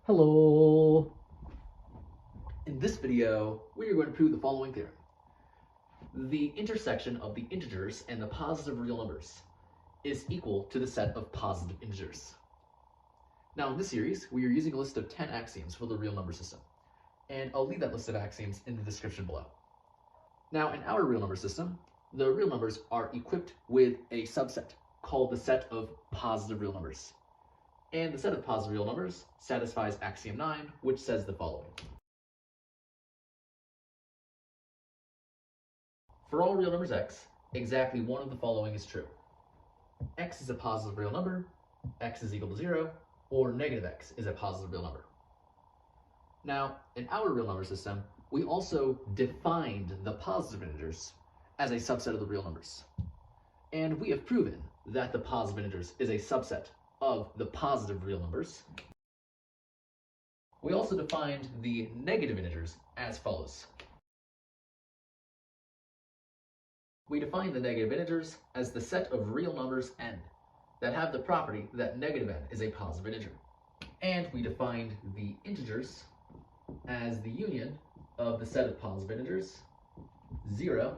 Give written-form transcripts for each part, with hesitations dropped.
Hello! In this video, we are going to prove the following theorem. The intersection of the integers and the positive real numbers is equal to the set of positive integers. Now in this series, we are using a list of 10 axioms for the real number system, and I'll leave that list of axioms in the description below. Now in our real number system, the real numbers are equipped with a subset called the set of positive real numbers. And the set of positive real numbers satisfies axiom 9, which says the following. For all real numbers x, exactly one of the following is true. X is a positive real number, x is equal to 0, or negative x is a positive real number. Now, in our real number system, we also defined the positive integers as a subset of the real numbers. And we have proven that the positive integers is a subset of the positive real numbers. We also defined the negative integers as follows. We define the negative integers as the set of real numbers n that have the property that negative n is a positive integer. And we defined the integers as the union of the set of positive integers, 0,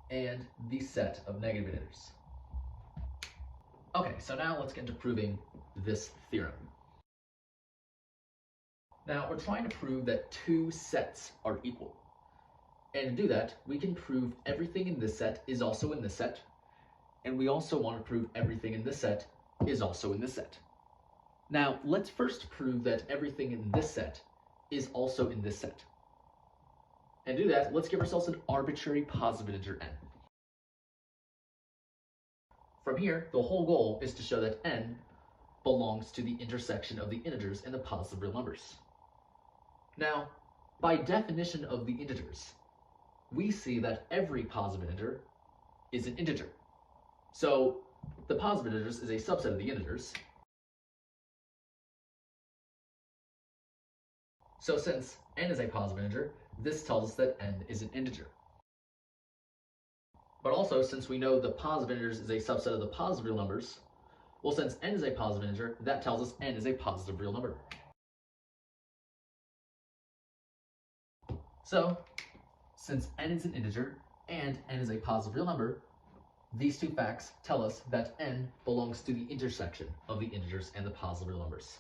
and the set of negative integers. Okay, so now let's get into proving this theorem. Now, we're trying to prove that two sets are equal. And to do that, we can prove everything in this set is also in this set, and we also want to prove everything in this set is also in this set. Now, let's first prove that everything in this set is also in this set. And to do that, let's give ourselves an arbitrary positive integer n. From here, the whole goal is to show that n belongs to the intersection of the integers and the positive real numbers. Now, by definition of the integers, we see that every positive integer is an integer. So the positive integers is a subset of the integers. So since n is a positive integer, this tells us that n is an integer. But also, since we know the positive integers is a subset of the positive real numbers, well, since n is a positive integer, that tells us n is a positive real number. So, since n is an integer and n is a positive real number, these two facts tell us that n belongs to the intersection of the integers and the positive real numbers.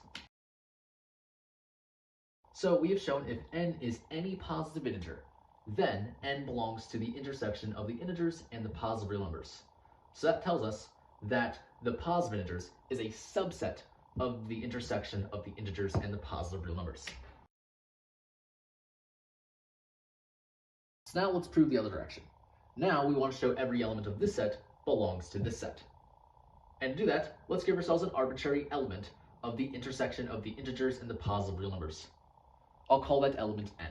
So we have shown if n is any positive integer, then n belongs to the intersection of the integers and the positive real numbers. So that tells us that the positive integers is a subset of the intersection of the integers and the positive real numbers. So now let's prove the other direction. Now we want to show every element of this set belongs to this set. And to do that, let's give ourselves an arbitrary element of the intersection of the integers and the positive real numbers. I'll call that element n.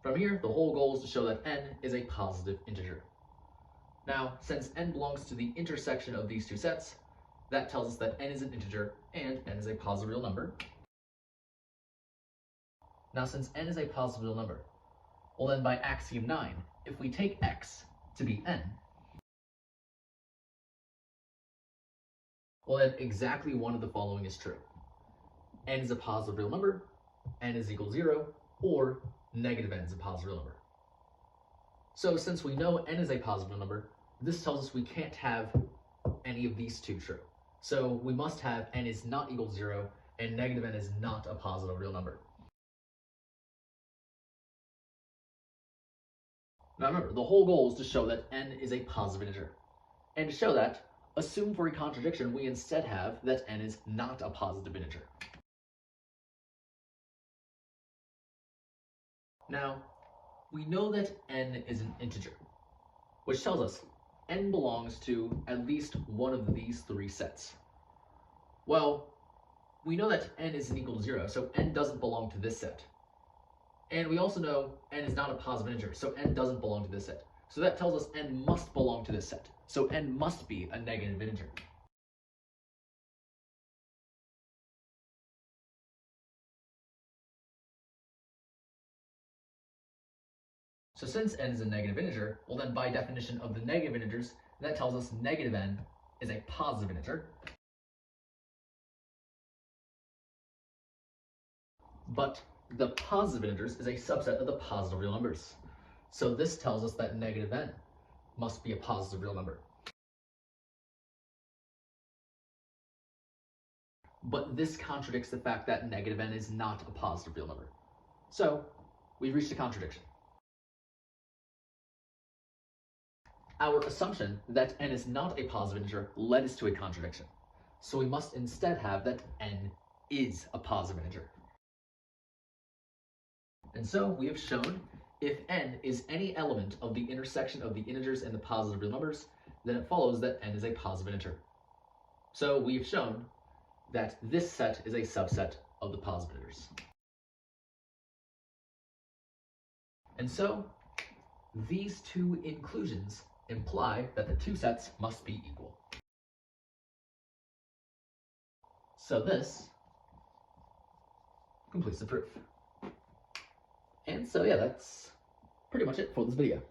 From here, the whole goal is to show that n is a positive integer. Now, since n belongs to the intersection of these two sets, that tells us that n is an integer and n is a positive real number. Now, since n is a positive real number, well then by axiom 9, if we take x to be n, well then exactly one of the following is true. N is a positive real number, n is equal to 0, or negative n is a positive real number. So since we know n is a positive real number, this tells us we can't have any of these two true. So we must have n is not equal to 0 and negative n is not a positive real number. Now remember, the whole goal is to show that n is a positive integer. And to show that, assume for a contradiction we instead have that n is not a positive integer. Now, we know that n is an integer, which tells us n belongs to at least one of these three sets. Well, we know that n isn't equal to 0, so n doesn't belong to this set. And we also know n is not a positive integer, so n doesn't belong to this set. So that tells us n must belong to this set. So n must be a negative integer. So since n is a negative integer, well then by definition of the negative integers, that tells us negative n is a positive integer. but the positive integers is a subset of the positive real numbers. So this tells us that negative n must be a positive real number. But this contradicts the fact that negative n is not a positive real number. So we've reached a contradiction. Our assumption that n is not a positive integer led us to a contradiction. So we must instead have that n is a positive integer. And so we have shown if n is any element of the intersection of the integers and the positive real numbers, then it follows that n is a positive integer. So we have shown that this set is a subset of the positive integers. And so these two inclusions imply that the two sets must be equal. So this completes the proof. And so yeah, that's pretty much it for this video.